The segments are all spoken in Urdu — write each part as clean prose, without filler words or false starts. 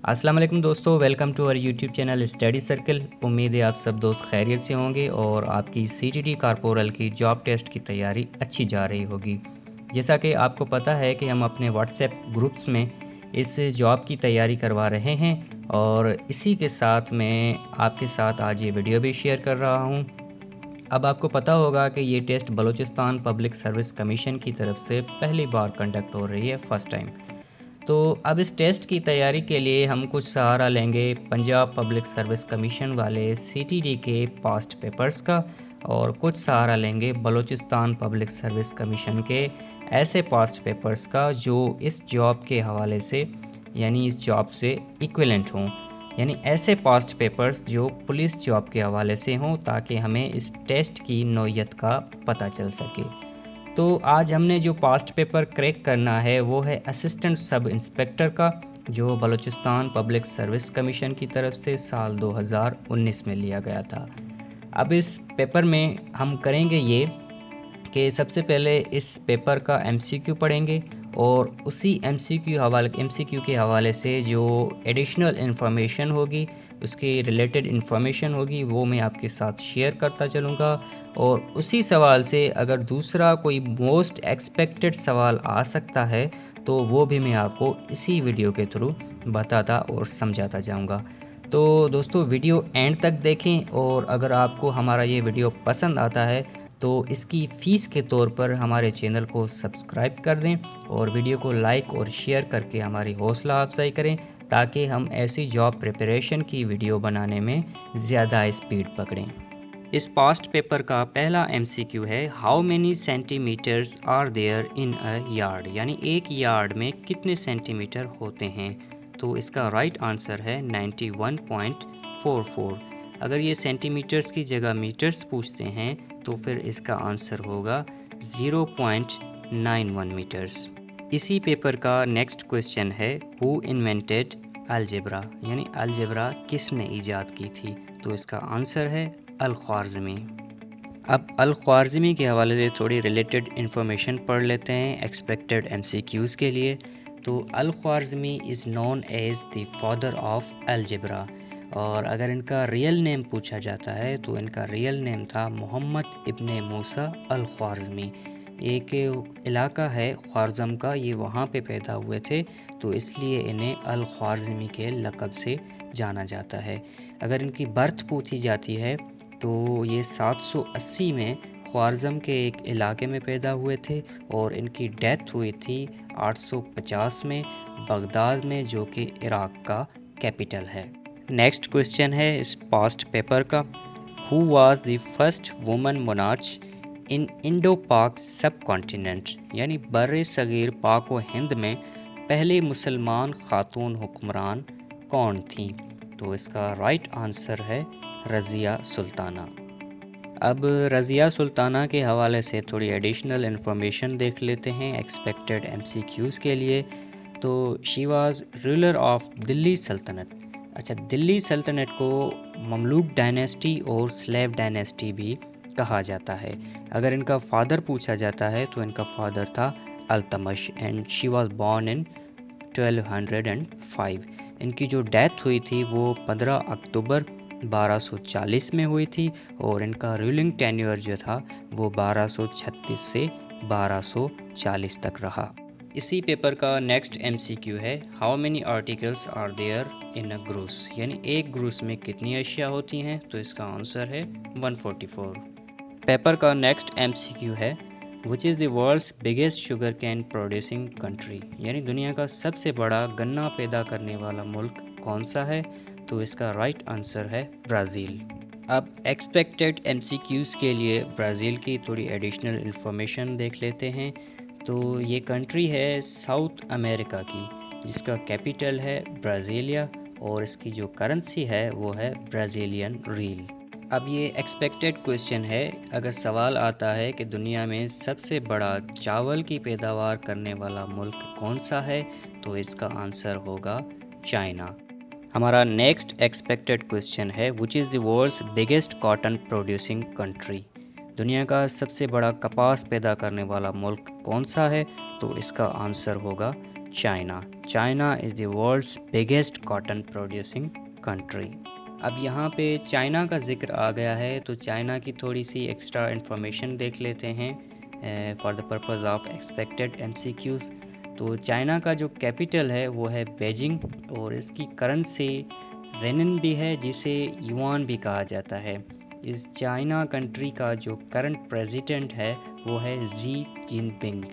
السلام علیکم دوستو، ویلکم ٹو اور یوٹیوب چینل اسٹڈی سرکل۔ امید ہے آپ سب دوست خیریت سے ہوں گے اور آپ کی CTD کارپورل کی جاب ٹیسٹ کی تیاری اچھی جا رہی ہوگی۔ جیسا کہ آپ کو پتہ ہے کہ ہم اپنے واٹس ایپ گروپس میں اس جاب کی تیاری کروا رہے ہیں اور اسی کے ساتھ میں آپ کے ساتھ آج یہ ویڈیو بھی شیئر کر رہا ہوں۔ اب آپ کو پتہ ہوگا کہ یہ test Balochistan public service commission کی طرف سے پہلی بار کنڈکٹ ہو رہی ہے، فرسٹ ٹائم۔ تو اب اس ٹیسٹ کی تیاری کے لیے ہم کچھ سہارا لیں گے پنجاب پبلک سروس کمیشن والے CTD کے پاسٹ پیپرز کا، اور کچھ سہارا لیں گے بلوچستان پبلک سروس کمیشن کے ایسے پاسٹ پیپرز کا جو اس جاب کے حوالے سے یعنی اس جاب سے ایکویلنٹ ہوں، یعنی ایسے پاسٹ پیپرز جو پولیس جاب کے حوالے سے ہوں، تاکہ ہمیں اس ٹیسٹ کی نوعیت کا پتہ چل سکے۔ تو آج ہم نے جو پاسٹ پیپر کریک کرنا ہے وہ ہے اسسٹنٹ سب انسپیکٹر کا، جو بلوچستان پبلک سروس کمیشن کی طرف سے سال 2019 میں لیا گیا تھا۔ اب اس پیپر میں ہم کریں گے یہ کہ سب سے پہلے اس پیپر کا MCQ پڑھیں گے، اور اسی MCQ کے حوالے سے جو ایڈیشنل انفارمیشن ہوگی، اس کے ریلیٹڈ انفارمیشن ہوگی، وہ میں آپ کے ساتھ شیئر کرتا چلوں گا، اور اسی سوال سے اگر دوسرا کوئی موسٹ ایکسپیکٹڈ سوال آ سکتا ہے تو وہ بھی میں آپ کو اسی ویڈیو کے تھرو بتاتا اور سمجھاتا جاؤں گا۔ تو دوستو ویڈیو اینڈ تک دیکھیں، اور اگر آپ کو ہمارا یہ ویڈیو پسند آتا ہے تو اس کی فیس کے طور پر ہمارے چینل کو سبسکرائب کر دیں اور ویڈیو کو لائک اور شیئر کر کے ہماری حوصلہ افزائی کریں، تاکہ ہم ایسی جاب پریپریشن کی ویڈیو بنانے میں زیادہ اسپیڈ پکڑیں۔ اس پاسٹ پیپر کا پہلا MCQ ہے how many centimetres are there in a yard, یعنی ایک یارڈ میں کتنے سینٹی میٹر ہوتے ہیں۔ تو اس کا رائٹ آنسر ہے 91.44۔ اگر یہ سینٹی میٹرز کی جگہ میٹرز پوچھتے ہیں تو پھر اس کا آنسر ہوگا 0.91 میٹرز۔ اسی پیپر کا نیکسٹ کویسچن ہے ہو انوینٹڈ الجبرا، یعنی الجبرا کس نے ایجاد کی تھی۔ تو اس کا آنسر ہے الخوارزمی۔ اب الخوارزمی کے حوالے سے تھوڑی ریلیٹڈ انفارمیشن پڑھ لیتے ہیں ایکسپیکٹڈ MCQs کے لیے۔ تو Al Khwarizmi is known as the father of algebra, اور اگر ان کا ریئل نیم پوچھا جاتا ہے تو ان کا ریئل نیم تھا محمد ابن موسیٰ الخوارزمی۔ ایک علاقہ ہے خوارزم کا، یہ وہاں پہ پیدا ہوئے تھے، تو اس لیے انہیں الخوارزمی کے لقب سے جانا جاتا ہے۔ اگر ان کی برتھ پوچھی جاتی ہے تو یہ 780 میں خوارزم کے ایک علاقے میں پیدا ہوئے تھے، اور ان کی ڈیتھ ہوئی تھی 850 میں بغداد میں، جو کہ عراق کا کیپٹل ہے۔ نیکسٹ کویسچن ہے اس پاسٹ پیپر کا who was the first woman monarch in Indo Pak sub continent, یعنی بر صغیر پاک و ہند میں پہلے مسلمان خاتون حکمران کون تھیں۔ تو اس کا رائٹ آنسر ہے رضیہ سلطانہ۔ اب رضیہ سلطانہ کے حوالے سے تھوڑی ایڈیشنل انفارمیشن دیکھ لیتے ہیں ایکسپیکٹڈ MCQs کے لیے۔ تو شی واز رولر آف دلی سلطنت۔ اچھا، دلی سلطنت کو مملوک ڈائنیسٹی اور سلیو ڈائنیسٹی بھی کہا جاتا ہے۔ اگر ان کا فادر پوچھا جاتا ہے تو ان کا فادر تھا التمش، and she was born in 1205۔ ان کی جو ڈیتھ ہوئی تھی وہ 15 اکتوبر 1240 میں ہوئی تھی، اور ان کا رولنگ ٹینیور جو تھا وہ 1236 سے 1240 تک رہا۔ اسی پیپر کا نیکسٹ MCQ ہے how many articles are there in a gross, یعنی ایک گروس میں کتنی اشیاء ہوتی ہیں۔ تو اس کا آنسر ہے 144۔ پیپر کا نیکسٹ MCQ ہے which is the world's biggest sugar cane producing country, یعنی دنیا کا سب سے بڑا گنا پیدا کرنے والا ملک کون سا ہے۔ تو اس کا رائٹ آنسر ہے برازیل۔ اب ایکسپیکٹڈ MCQs کے لیے برازیل کی تھوڑی ایڈیشنل انفارمیشن دیکھ لیتے ہیں۔ تو یہ کنٹری ہے ساؤتھ امریکہ کی، جس کا کیپٹل ہے برازیلیا، اور اس کی جو کرنسی ہے وہ ہے برازیلین ریل۔ اب یہ ایکسپیکٹڈ کویسچن ہے، اگر سوال آتا ہے کہ دنیا میں سب سے بڑا چاول کی پیداوار کرنے والا ملک کون سا ہے، تو اس کا آنسر ہوگا چائنا۔ ہمارا نیکسٹ ایکسپیکٹڈ کویسچن ہے which is the world's biggest cotton producing country, دنیا کا سب سے بڑا کپاس پیدا کرنے والا ملک کون سا ہے۔ تو اس کا آنسر ہوگا China. China is the world's biggest cotton producing country. اب یہاں پہ چائنا کا ذکر آ گیا ہے تو چائنا کی تھوڑی سی ایکسٹرا انفارمیشن دیکھ لیتے ہیں for the purpose of expected MCQs. تو چائنا کا جو کیپٹل ہے وہ ہے بیجنگ اور اس کی کرنسی رینن بھی ہے جسے یوان بھی کہا جاتا ہے. اس چائنا کنٹری کا جو کرنٹ پریزیڈنٹ ہے وہ ہے زی جن پنگ.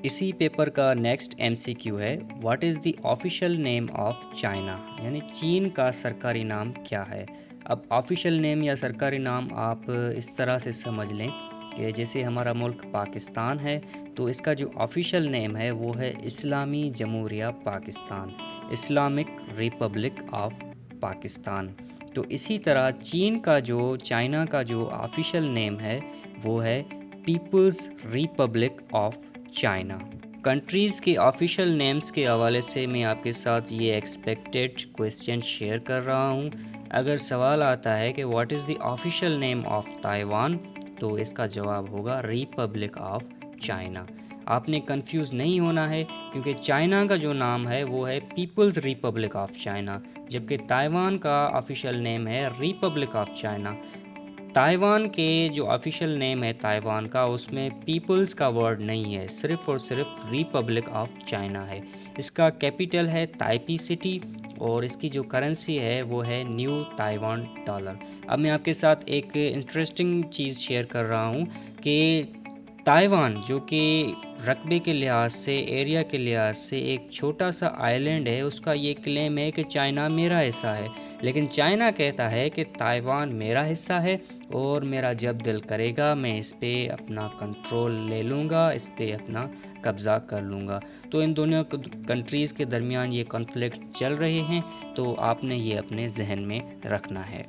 اسی پیپر کا نیکسٹ MCQ ہے what is the official name of China, یعنی چین کا سرکاری نام کیا ہے. اب آفیشیل نیم یا سرکاری نام آپ اس طرح سے سمجھ لیں کہ جیسے ہمارا ملک پاکستان ہے تو اس کا جو آفیشیل نیم ہے وہ ہے اسلامی جمہوریہ Pakistan, Islamic republic of Pakistan. تو اسی طرح چائنا کا جو آفیشیل نیم ہے وہ ہے People's Republic of China. Countries کے آفیشیل نیمز کے حوالے سے میں آپ کے ساتھ یہ ایکسپیکٹڈ کویسچن شیئر کر رہا ہوں. اگر سوال آتا ہے کہ what is the official name of Taiwan تو اس کا جواب ہوگا ریپبلک آف چائنا. آپ نے کنفیوز نہیں ہونا ہے کیونکہ چائنا کا جو نام ہے وہ ہے پیپلز ریپبلک آف چائنا جبکہ تائیوان کا آفیشیل نیم ہے ریپبلک آف چائنا. تائیوان کے جو آفیشیل نیم ہے تائیوان کا اس میں پیپلز کا ورڈ نہیں ہے، صرف اور صرف ریپبلک آف چائنا ہے. اس کا کیپٹل ہے تائپی سٹی اور اس کی جو کرنسی ہے وہ ہے نیو تائیوان ڈالر. اب میں آپ کے ساتھ ایک انٹرسٹنگ چیز شیئر کر رہا ہوں کہ تائیوان جو کہ رقبے کے لحاظ سے ایریا کے لحاظ سے ایک چھوٹا سا آئی لینڈ ہے، اس کا یہ کلیم ہے کہ چائنا میرا حصہ ہے، لیکن چائنا کہتا ہے کہ تائیوان میرا حصہ ہے اور میرا جب دل کرے گا میں اس پہ اپنا کنٹرول لے لوں گا، اس پہ اپنا قبضہ کر لوں گا. تو ان دونوں کنٹریز کے درمیان یہ کانفلکٹس چل رہے ہیں تو آپ نے یہ اپنے ذہن میں رکھنا ہے.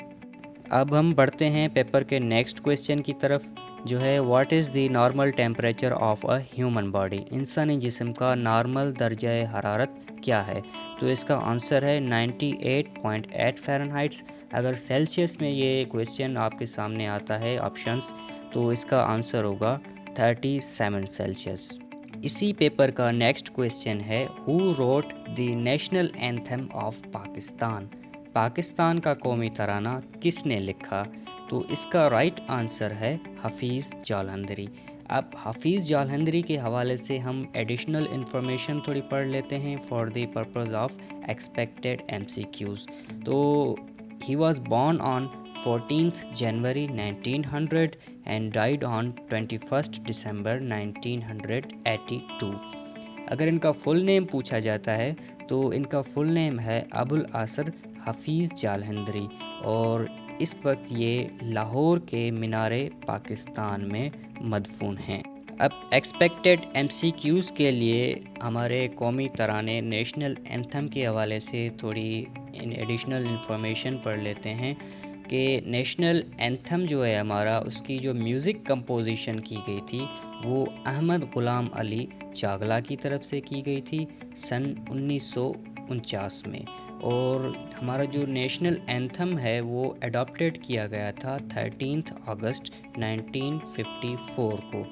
اب ہم بڑھتے ہیں پیپر کے نیکسٹ کویسچن کی طرف جو ہے what is the normal temperature of a human body, انسانی جسم کا نارمل درجہ حرارت کیا ہے. تو اس کا آنسر ہے 98.8 فارنہائٹس. اگر سیلسیس میں یہ کویسچن آپ کے سامنے آتا ہے آپشنس تو اس کا آنسر ہوگا 37 سیلسیس. اسی پیپر کا نیکسٹ کویسچن ہے who wrote the national anthem of Pakistan, Pakistan کا قومی ترانہ کس نے لکھا. تو اس کا رائٹ آنسر ہے حفیظ جالندھری. اب حفیظ جالندھری کے حوالے سے ہم ایڈیشنل انفارمیشن تھوڑی پڑھ لیتے ہیں for the purpose of expected MCQs. تو he was born on 14th January 1900 and died on 21st December 1982. اگر ان کا فل نیم پوچھا جاتا ہے تو ان کا فل نیم ہے ابوالآثر حفیظ جالندھری اور اس وقت یہ لاہور کے مینار پاکستان میں مدفون ہیں. اب ایکسپیکٹڈ MCQs کے لیے ہمارے قومی ترانے نیشنل اینتھم کے حوالے سے تھوڑی ایڈیشنل انفارمیشن پڑھ لیتے ہیں کہ نیشنل اینتھم جو ہے ہمارا اس کی جو میوزک کمپوزیشن کی گئی تھی وہ احمد غلام علی چاغلا کی طرف سے کی گئی تھی سن 1949 میں، اور ہمارا جو نیشنل اینتھم ہے وہ اڈاپٹیڈ کیا گیا تھا 13 اگست 1954 کو،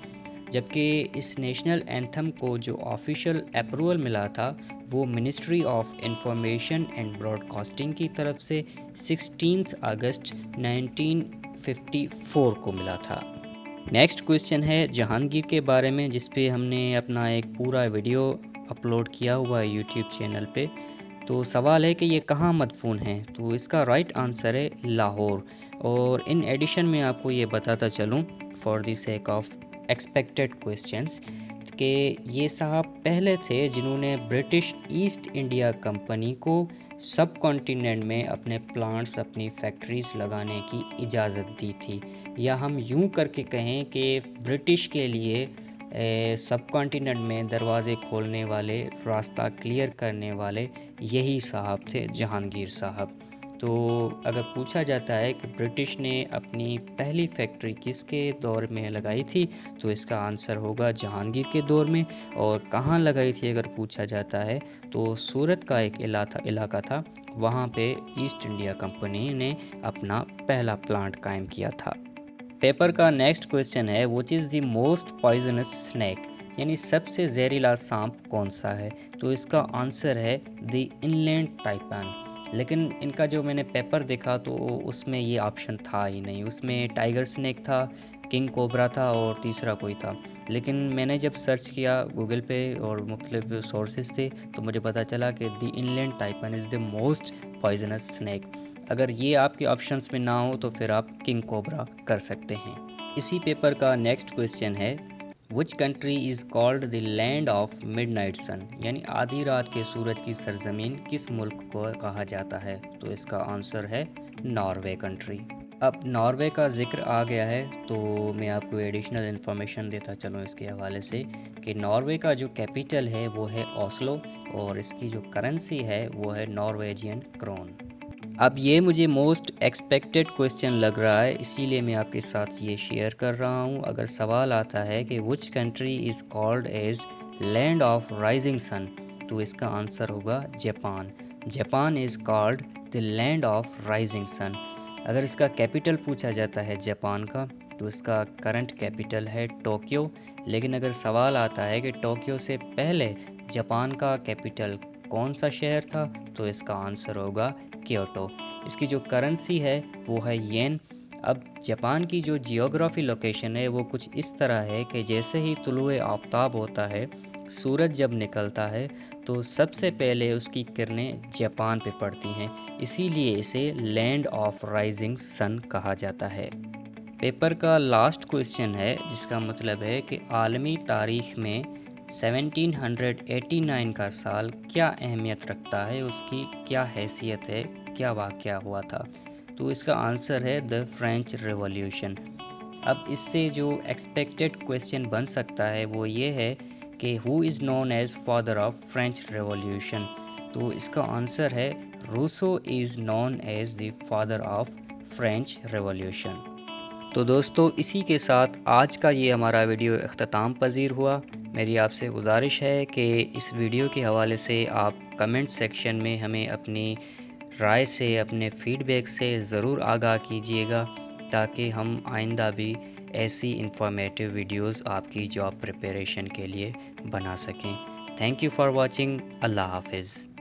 جبکہ اس نیشنل اینتھم کو جو آفیشیل اپروول ملا تھا وہ Ministry of Information and Broadcasting کی طرف سے 16 اگست 1954 کو ملا تھا. نیکسٹ کویسچن ہے جہانگیر کے بارے میں جس پہ ہم نے اپنا ایک پورا ویڈیو اپلوڈ کیا ہوا ہے یوٹیوب چینل پہ. تو سوال ہے کہ یہ کہاں مدفون ہیں، تو اس کا رائٹ آنسر ہے لاہور. اور ان ایڈیشن میں آپ کو یہ بتاتا چلوں for the sake of expected questions کہ یہ صاحب پہلے تھے جنہوں نے برٹش ایسٹ انڈیا کمپنی کو سب کانٹیننٹ میں اپنے پلانٹس اپنی فیکٹریز لگانے کی اجازت دی تھی، یا ہم یوں کر کے کہیں کہ برٹش کے لیے سب کانٹیننٹ میں دروازے کھولنے والے، راستہ کلیئر کرنے والے یہی صاحب تھے جہانگیر صاحب. تو اگر پوچھا جاتا ہے کہ برٹش نے اپنی پہلی فیکٹری کس کے دور میں لگائی تھی تو اس کا آنسر ہوگا جہانگیر کے دور میں. اور کہاں لگائی تھی اگر پوچھا جاتا ہے تو سورت کا ایک علاقہ تھا، وہاں پہ ایسٹ انڈیا کمپنی نے اپنا پہلا پلانٹ قائم کیا تھا. پیپر کا نیکسٹ کویسچن ہے which is the most poisons snack, یعنی سب سے زہریلا سانپ کون سا ہے؟ تو اس کا آنسر ہے دی انلینڈ تائپان۔ لیکن ان کا جو میں نے پیپر دیکھا تو اس میں یہ آپشن تھا ہی نہیں، اس میں ٹائیگر سنیک تھا، کنگ کوبرا تھا اور تیسرا کوئی تھا۔ لیکن میں نے جب سرچ کیا گوگل پہ اور مختلف سورسز تھے تو مجھے پتہ چلا کہ دی انلینڈ تائپن از دی موسٹ پوائزنس سنیک۔ اگر یہ آپ کے آپشنس میں نہ ہو تو پھر آپ کنگ کوبرا کر سکتے ہیں۔ اسی پیپر کا نیکسٹ کویسچن ہے which country is called the land of midnight sun, یعنی آدھی رات کے سورج کی سرزمین کس ملک کو کہا جاتا ہے؟ تو اس کا آنسر ہے ناروے کنٹری۔ اب ناروے کا ذکر آ گیا ہے تو میں آپ کو ایڈیشنل انفارمیشن دیتا چلوں اس کے حوالے سے کہ ناروے کا جو کیپیٹل ہے وہ ہے اوسلو اور اس کی جو کرنسی ہے وہ ہے نارویجین کرون۔ اب یہ مجھے موسٹ ایکسپیکٹڈ کویسچن لگ رہا ہے، اسی لیے میں آپ کے ساتھ یہ شیئر کر رہا ہوں۔ اگر سوال آتا ہے کہ which country is called as land of rising sun تو اس کا آنسر ہوگا Japan. Japan is called the land of rising sun. اگر اس کا کیپیٹل پوچھا جاتا ہے جاپان کا تو اس کا کرنٹ کیپیٹل ہے ٹوکیو، لیکن اگر سوال آتا ہے کہ ٹوکیو سے پہلے جاپان کا کیپیٹل کون سا شہر تھا تو اس کا آنسر ہوگا کیوٹو۔ اس کی جو کرنسی ہے وہ ہے ین۔ اب جاپان کی جو جیوگرافی لوکیشن ہے وہ کچھ اس طرح ہے کہ جیسے ہی طلوع آفتاب ہوتا ہے، سورج جب نکلتا ہے تو سب سے پہلے اس کی کرنیں جاپان پہ پڑتی ہیں، اسی لیے اسے لینڈ آف رائزنگ سن کہا جاتا ہے۔ پیپر کا لاسٹ کویسچن ہے جس کا مطلب ہے کہ عالمی تاریخ میں 1789 کا سال کیا اہمیت رکھتا ہے، اس کی کیا حیثیت ہے، کیا واقعہ ہوا تھا؟ تو اس کا آنسر ہے دی فرینچ ریولیوشن۔ اب اس سے جو ایکسپیکٹڈ کویسچن بن سکتا ہے وہ یہ ہے کہ who is known as father of French revolution? تو اس کا آنسر ہے Rousseau is known as the father of French revolution. تو دوستو اسی کے ساتھ آج کا یہ ہمارا ویڈیو اختتام پذیر ہوا۔ میری آپ سے گزارش ہے کہ اس ویڈیو کے حوالے سے آپ کمنٹ سیکشن میں ہمیں اپنی رائے سے، اپنے فیڈ بیک سے ضرور آگاہ کیجیے گا تاکہ ہم آئندہ بھی ایسی انفارمیٹیو ویڈیوز آپ کی جاب پریپریشن کے لیے بنا سکیں۔ Thank you for watching. اللہ حافظ۔